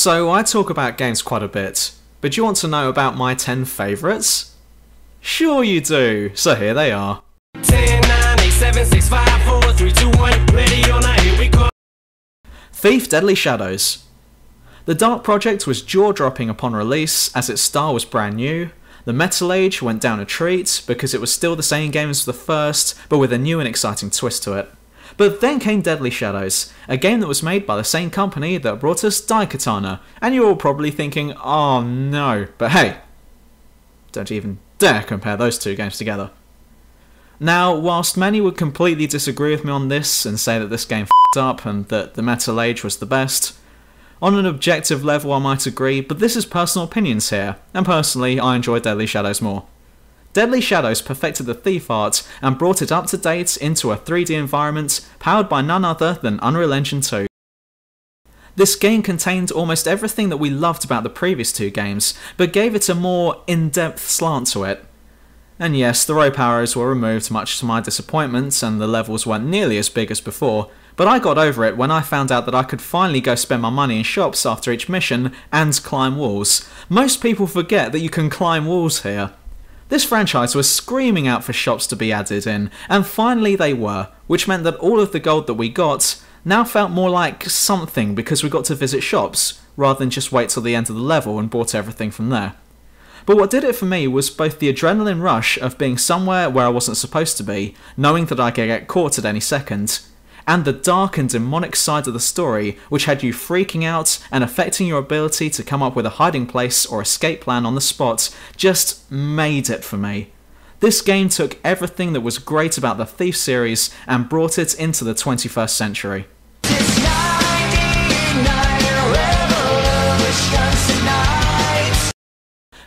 So I talk about games quite a bit, but do you want to know about my 10 favourites? Sure you do, so here they are. 10, 9, 8, 7, 6, 5, 4, 3, 2, 1, ready or not, here we go. Thief Deadly Shadows. The Dark project was jaw-dropping upon release as its style was brand new. The Metal Age went down a treat because it was still the same game as the first, but with a new and exciting twist to it. But then came Deadly Shadows, a game that was made by the same company that brought us Daikatana, and you're all probably thinking, oh no, but hey, don't even dare compare those two games together. Now, whilst many would completely disagree with me on this and say that this game f***ed up and that the Metal Age was the best, on an objective level I might agree, but this is personal opinions here, and personally I enjoy Deadly Shadows more. Deadly Shadows perfected the Thief art and brought it up to date into a 3D environment powered by none other than Unreal Engine 2. This game contained almost everything that we loved about the previous two games, but gave it a more in-depth slant to it. And yes, the rope arrows were removed much to my disappointment and the levels weren't nearly as big as before, but I got over it when I found out that I could finally go spend my money in shops after each mission and climb walls. Most people forget that you can climb walls here. This franchise was screaming out for shops to be added in, and finally they were, which meant that all of the gold that we got now felt more like something because we got to visit shops, rather than just wait till the end of the level and bought everything from there. But what did it for me was both the adrenaline rush of being somewhere where I wasn't supposed to be, knowing that I could get caught at any second, and the dark and demonic side of the story which had you freaking out and affecting your ability to come up with a hiding place or escape plan on the spot just made it for me. This game took everything that was great about the Thief series and brought it into the 21st century.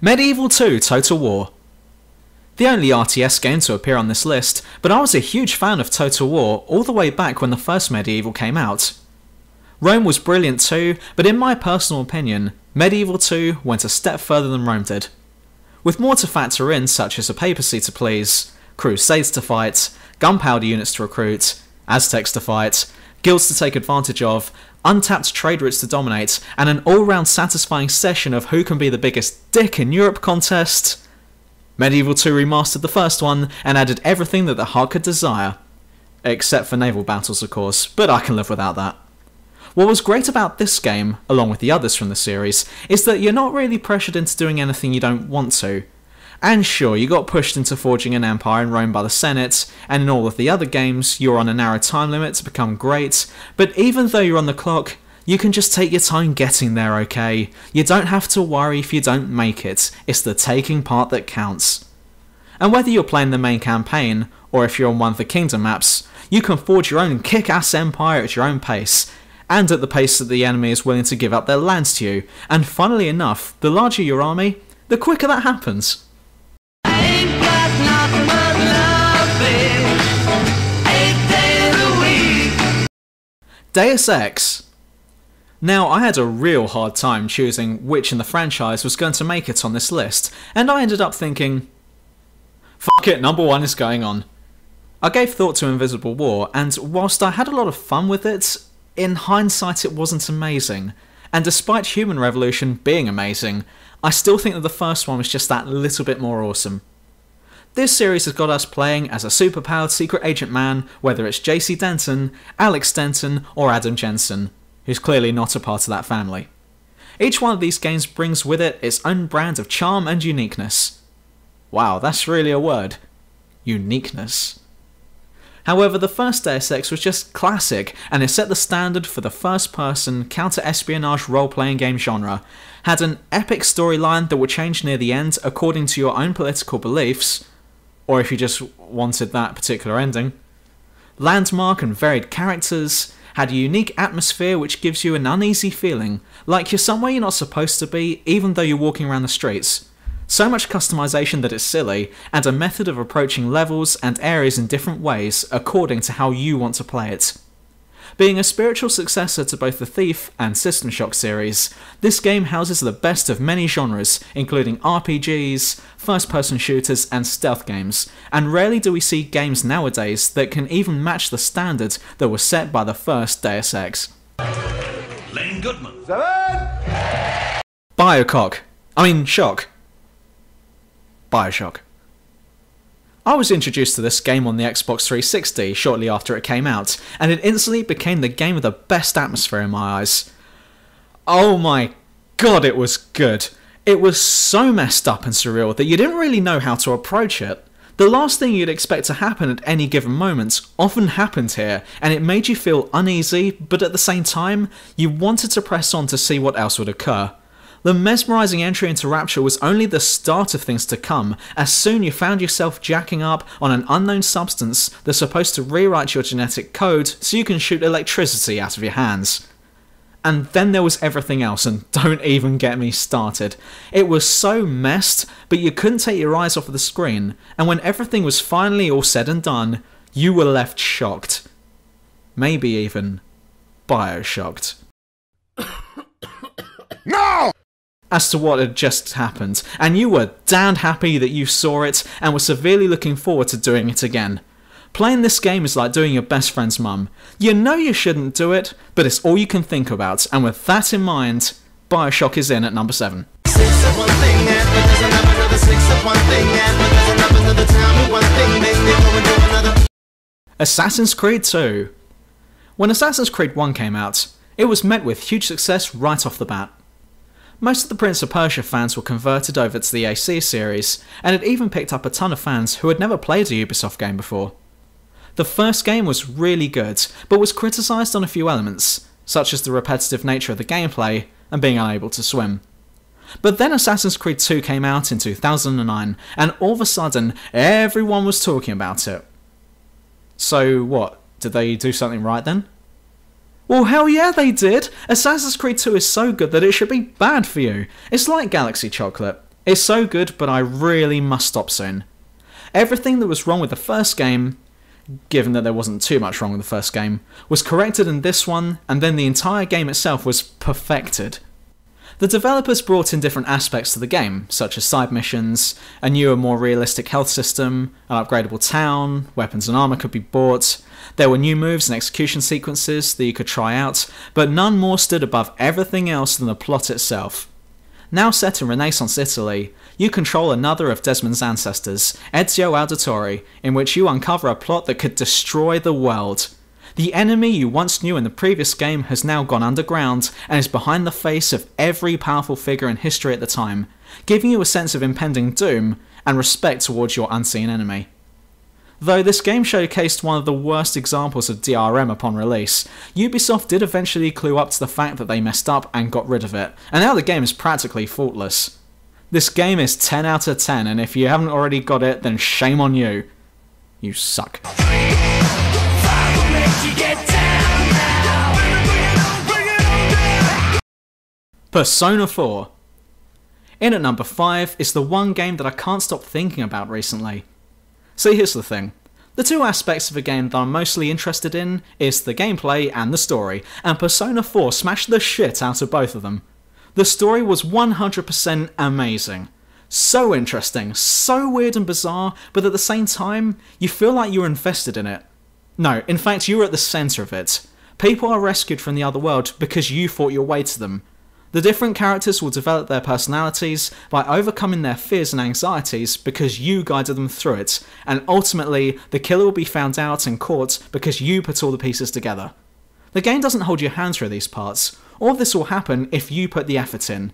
Medieval 2 Total War. The only RTS game to appear on this list, but I was a huge fan of Total War all the way back when the first Medieval came out. Rome was brilliant too, but in my personal opinion, Medieval 2 went a step further than Rome did. With more to factor in such as a papacy to please, crusades to fight, gunpowder units to recruit, Aztecs to fight, guilds to take advantage of, untapped trade routes to dominate, and an all-round satisfying session of who can be the biggest dick in Europe contest, Medieval 2 remastered the first one and added everything that the heart could desire. Except for naval battles of course, but I can live without that. What was great about this game, along with the others from the series, is that you're not really pressured into doing anything you don't want to. And sure, you got pushed into forging an empire in Rome by the Senate, and in all of the other games you're on a narrow time limit to become great, but even though you're on the clock, you can just take your time getting there, okay? You don't have to worry if you don't make it, it's the taking part that counts. And whether you're playing the main campaign, or if you're on one of the kingdom maps, you can forge your own kick-ass empire at your own pace, and at the pace that the enemy is willing to give up their lands to you, and funnily enough, the larger your army, the quicker that happens. I ain't got nothing but love, babe. 8 days a week. Deus Ex. Now, I had a real hard time choosing which in the franchise was going to make it on this list, and I ended up thinking, fuck it, number 1 is going on. I gave thought to Invisible War, and whilst I had a lot of fun with it, in hindsight it wasn't amazing, and despite Human Revolution being amazing, I still think that the first one was just that little bit more awesome. This series has got us playing as a superpowered secret agent man, whether it's JC Denton, Alex Denton, or Adam Jensen, who's clearly not a part of that family. Each one of these games brings with it its own brand of charm and uniqueness. Wow, that's really a word. Uniqueness. However, the first Deus Ex was just classic, and it set the standard for the first-person, counter-espionage role-playing game genre, had an epic storyline that would change near the end according to your own political beliefs, or if you just wanted that particular ending, landmark and varied characters, had a unique atmosphere which gives you an uneasy feeling, like you're somewhere you're not supposed to be even though you're walking around the streets. So much customization that it's silly, and a method of approaching levels and areas in different ways according to how you want to play it. Being a spiritual successor to both the Thief and System Shock series, this game houses the best of many genres, including RPGs, first-person shooters and stealth games, and rarely do we see games nowadays that can even match the standard that was set by the first Deus Ex. Lane Goodman. 7 Shock. Bioshock. I was introduced to this game on the Xbox 360 shortly after it came out, and it instantly became the game with the best atmosphere in my eyes. Oh my god, it was good. It was so messed up and surreal that you didn't really know how to approach it. The last thing you'd expect to happen at any given moment often happened here, and it made you feel uneasy, but at the same time, you wanted to press on to see what else would occur. The mesmerising entry into Rapture was only the start of things to come, as soon you found yourself jacking up on an unknown substance that's supposed to rewrite your genetic code so you can shoot electricity out of your hands. And then there was everything else, and don't even get me started. It was so messed, but you couldn't take your eyes off of the screen, and when everything was finally all said and done, you were left shocked. Maybe even bioshocked. No! As to what had just happened, and you were damned happy that you saw it and were severely looking forward to doing it again. Playing this game is like doing your best friend's mum. You know you shouldn't do it, but it's all you can think about, and with that in mind, Bioshock is in at number 7. Assassin's Creed 2. When Assassin's Creed 1 came out, it was met with huge success right off the bat. Most of the Prince of Persia fans were converted over to the AC series, and it even picked up a ton of fans who had never played a Ubisoft game before. The first game was really good, but was criticised on a few elements, such as the repetitive nature of the gameplay and being unable to swim. But then Assassin's Creed 2 came out in 2009, and all of a sudden everyone was talking about it. So what, did they do something right then? Well, hell yeah, they did! Assassin's Creed 2 is so good that it should be bad for you. It's like Galaxy Chocolate. It's so good, but I really must stop soon. Everything that was wrong with the first game, given that there wasn't too much wrong with the first game, was corrected in this one, and then the entire game itself was perfected. The developers brought in different aspects to the game, such as side missions, a newer, more realistic health system, an upgradable town, weapons and armor could be bought. There were new moves and execution sequences that you could try out, but none more stood above everything else than the plot itself. Now set in Renaissance Italy, you control another of Desmond's ancestors, Ezio Auditore, in which you uncover a plot that could destroy the world. The enemy you once knew in the previous game has now gone underground and is behind the face of every powerful figure in history at the time, giving you a sense of impending doom and respect towards your unseen enemy. Though this game showcased one of the worst examples of DRM upon release, Ubisoft did eventually clue up to the fact that they messed up and got rid of it, and now the game is practically faultless. This game is 10 out of 10, and if you haven't already got it, then shame on you. You suck. Persona 4. In at number 5 is the one game that I can't stop thinking about recently. See, here's the thing. The two aspects of a game that I'm mostly interested in is the gameplay and the story, and Persona 4 smashed the shit out of both of them. The story was 100% amazing. So interesting, so weird and bizarre, but at the same time, you feel like you're invested in it. No, in fact, you're at the centre of it. People are rescued from the other world because you fought your way to them. The different characters will develop their personalities by overcoming their fears and anxieties because you guided them through it, and ultimately, the killer will be found out and caught because you put all the pieces together. The game doesn't hold your hand through these parts. All of this will happen if you put the effort in.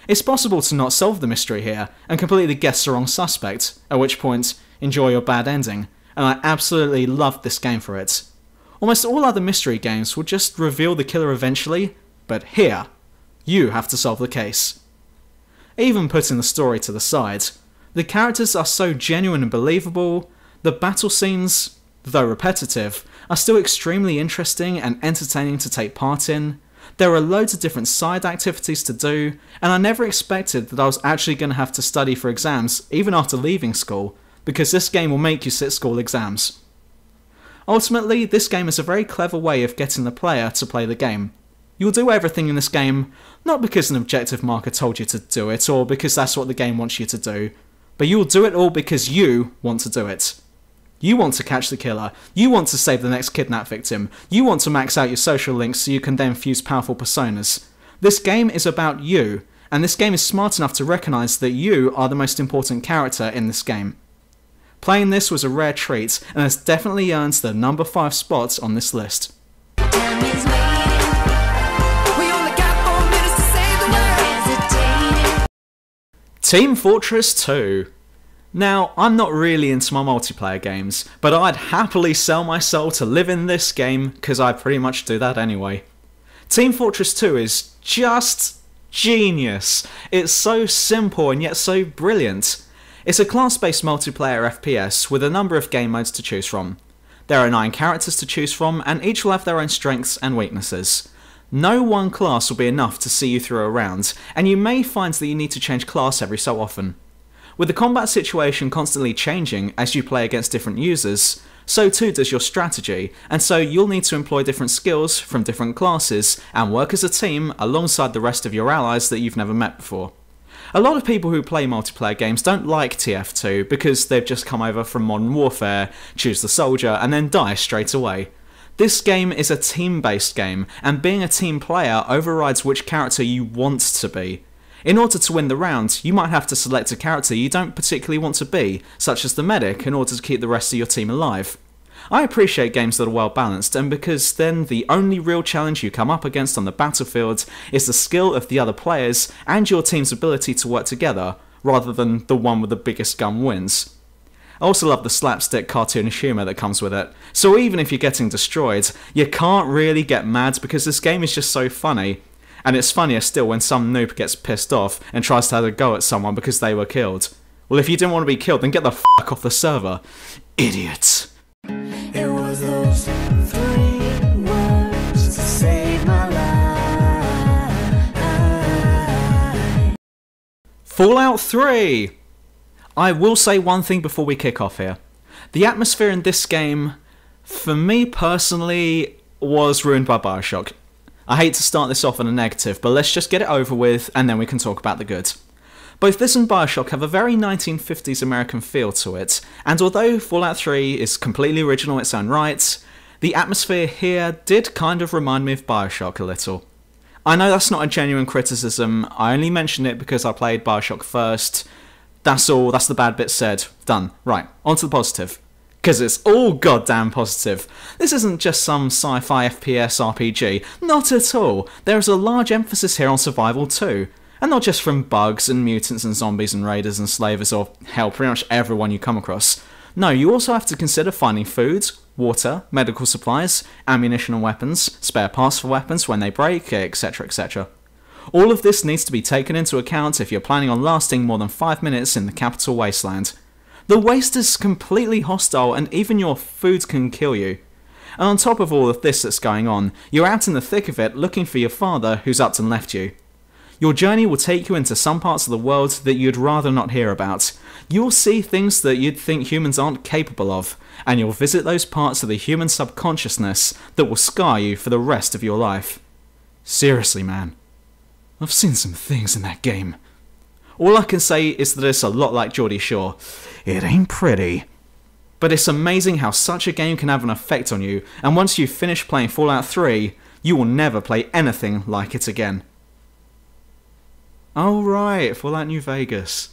It's possible to not solve the mystery here and completely guess the wrong suspect, at which point, enjoy your bad ending, and I absolutely loved this game for it. Almost all other mystery games will just reveal the killer eventually, but here, you have to solve the case. Even putting the story to the side, the characters are so genuine and believable, the battle scenes, though repetitive, are still extremely interesting and entertaining to take part in. There are loads of different side activities to do, and I never expected that I was actually going to have to study for exams even after leaving school, because this game will make you sit school exams. Ultimately, this game is a very clever way of getting the player to play the game. You'll do everything in this game, not because an objective marker told you to do it, or because that's what the game wants you to do, but you'll do it all because you want to do it. You want to catch the killer, you want to save the next kidnap victim, you want to max out your social links so you can then fuse powerful personas. This game is about you, and this game is smart enough to recognise that you are the most important character in this game. Playing this was a rare treat, and has definitely earned the number 5 spot on this list. Team Fortress 2. Now, I'm not really into my multiplayer games, but I'd happily sell my soul to live in this game, because I pretty much do that anyway. Team Fortress 2 is just genius. It's so simple and yet so brilliant. It's a class-based multiplayer FPS with a number of game modes to choose from. There are 9 characters to choose from, and each will have their own strengths and weaknesses. No one class will be enough to see you through a round, and you may find that you need to change class every so often. With the combat situation constantly changing as you play against different users, so too does your strategy, and so you'll need to employ different skills from different classes and work as a team alongside the rest of your allies that you've never met before. A lot of people who play multiplayer games don't like TF2 because they've just come over from Modern Warfare, choose the soldier, and then die straight away. This game is a team-based game, and being a team player overrides which character you want to be. In order to win the round, you might have to select a character you don't particularly want to be, such as the medic, in order to keep the rest of your team alive. I appreciate games that are well balanced, and because then the only real challenge you come up against on the battlefield is the skill of the other players and your team's ability to work together, rather than the one with the biggest gun wins. I also love the slapstick cartoonish humour that comes with it, so even if you're getting destroyed, you can't really get mad because this game is just so funny. And it's funnier still when some noob gets pissed off and tries to have a go at someone because they were killed. Well, if you didn't want to be killed, then get the fuck off the server. Idiot. It was those 3 words to save my life. Fallout 3! I will say one thing before we kick off here. The atmosphere in this game, for me personally, was ruined by Bioshock. I hate to start this off on a negative, but let's just get it over with and then we can talk about the good. Both this and Bioshock have a very 1950s American feel to it, and although Fallout 3 is completely original in its own right, the atmosphere here did kind of remind me of Bioshock a little. I know that's not a genuine criticism, I only mention it because I played Bioshock first. That's all, that's the bad bit said. Done. Right, on to the positive. Because it's all goddamn positive. This isn't just some sci-fi FPS RPG, not at all. There is a large emphasis here on survival too. And not just from bugs and mutants and zombies and raiders and slavers or hell, pretty much everyone you come across. No, you also have to consider finding food, water, medical supplies, ammunition and weapons, spare parts for weapons when they break, etc, etc. All of this needs to be taken into account if you're planning on lasting more than 5 minutes in the capital wasteland. The waste is completely hostile and even your food can kill you. And on top of all of this that's going on, you're out in the thick of it looking for your father who's up and left you. Your journey will take you into some parts of the world that you'd rather not hear about. You'll see things that you'd think humans aren't capable of, and you'll visit those parts of the human subconsciousness that will scar you for the rest of your life. Seriously, man. I've seen some things in that game. All I can say is that it's a lot like Geordie Shore. It ain't pretty. But it's amazing how such a game can have an effect on you, and once you've finished playing Fallout 3, you will never play anything like it again. Oh right, Fallout New Vegas.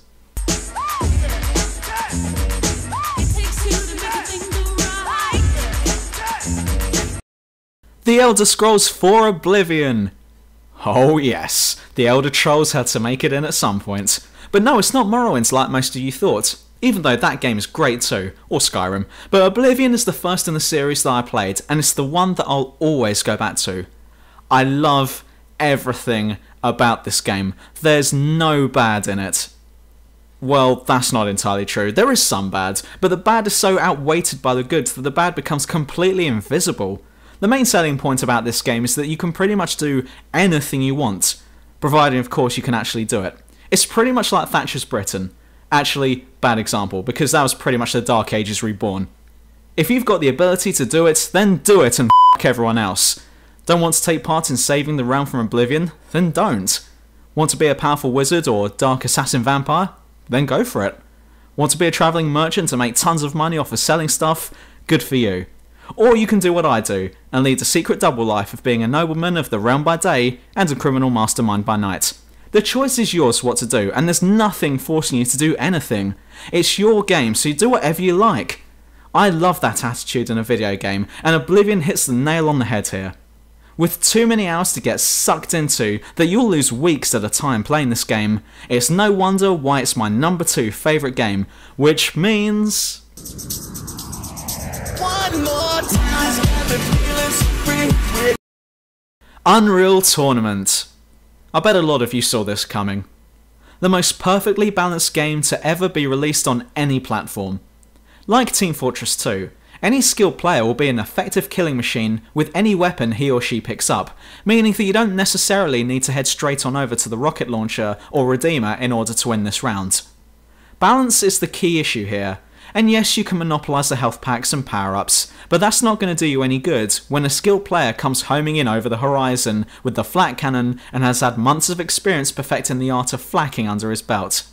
The Elder Scrolls 4 Oblivion. Oh yes, the Elder Trolls had to make it in at some point. But no, it's not Morrowind like most of you thought, even though that game is great too, or Skyrim. But Oblivion is the first in the series that I played, and it's the one that I'll always go back to. I love everything about this game. There's no bad in it. Well, that's not entirely true. There is some bad, but the bad is so outweighted by the good that the bad becomes completely invisible. The main selling point about this game is that you can pretty much do anything you want, providing of course you can actually do it. It's pretty much like Thatcher's Britain. Actually, bad example, because that was pretty much the Dark Ages reborn. If you've got the ability to do it, then do it and f**k everyone else. Don't want to take part in saving the realm from oblivion? Then don't. Want to be a powerful wizard or dark assassin vampire? Then go for it. Want to be a travelling merchant and make tons of money off of selling stuff? Good for you. Or you can do what I do, and lead a secret double life of being a nobleman of the realm by day and a criminal mastermind by night. The choice is yours what to do, and there's nothing forcing you to do anything. It's your game, so you do whatever you like. I love that attitude in a video game, and Oblivion hits the nail on the head here. With too many hours to get sucked into that you'll lose weeks at a time playing this game, it's no wonder why it's my number 2 favourite game, which means... One more time, Unreal Tournament. I bet a lot of you saw this coming. The most perfectly balanced game to ever be released on any platform. Like Team Fortress 2, any skilled player will be an effective killing machine with any weapon he or she picks up, meaning that you don't necessarily need to head straight on over to the rocket launcher or Redeemer in order to win this round. Balance is the key issue here, and yes, you can monopolise the health packs and power-ups, but that's not going to do you any good when a skilled player comes homing in over the horizon with the flak cannon and has had months of experience perfecting the art of flakking under his belt.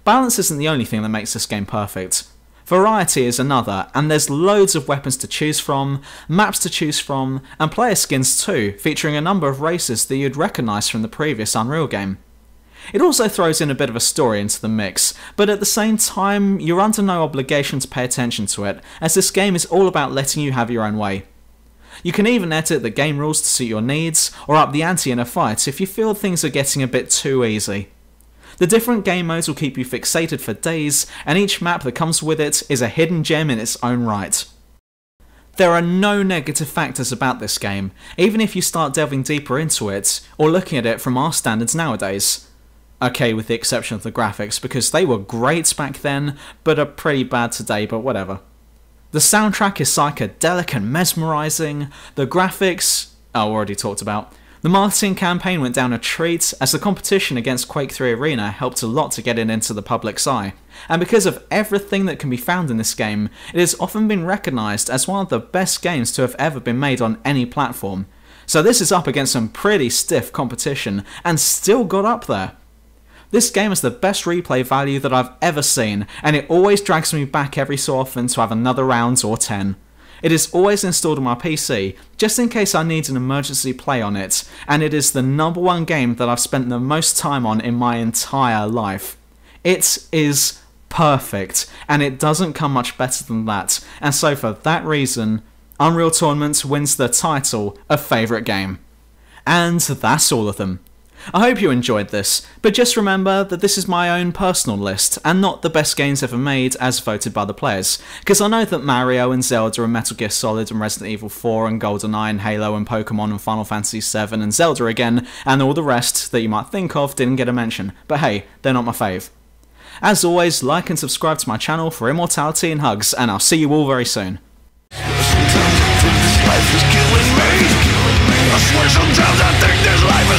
Balance isn't the only thing that makes this game perfect. Variety is another, and there's loads of weapons to choose from, maps to choose from, and player skins too, featuring a number of races that you'd recognise from the previous Unreal game. It also throws in a bit of a story into the mix, but at the same time, you're under no obligation to pay attention to it, as this game is all about letting you have your own way. You can even edit the game rules to suit your needs, or up the ante in a fight if you feel things are getting a bit too easy. The different game modes will keep you fixated for days, and each map that comes with it is a hidden gem in its own right. There are no negative factors about this game, even if you start delving deeper into it, or looking at it from our standards nowadays. Okay, with the exception of the graphics, because they were great back then, but are pretty bad today, but whatever. The soundtrack is psychedelic and mesmerising, the graphics... already talked about. The marketing campaign went down a treat, as the competition against Quake 3 Arena helped a lot to get it into the public's eye, and because of everything that can be found in this game, it has often been recognised as one of the best games to have ever been made on any platform. So this is up against some pretty stiff competition, and still got up there. This game has the best replay value that I've ever seen, and it always drags me back every so often to have another round or 10. It is always installed on my PC, just in case I need an emergency play on it, and it is the number 1 game that I've spent the most time on in my entire life. It is perfect, and it doesn't come much better than that, and so for that reason, Unreal Tournament wins the title of favourite game. And that's all of them. I hope you enjoyed this, but just remember that this is my own personal list, and not the best games ever made as voted by the players, because I know that Mario and Zelda and Metal Gear Solid and Resident Evil 4 and GoldenEye and Halo and Pokemon and Final Fantasy 7 and Zelda again, and all the rest that you might think of didn't get a mention, but hey, they're not my fave. As always, like and subscribe to my channel for immortality and hugs, and I'll see you all very soon. I swear sometimes I think this life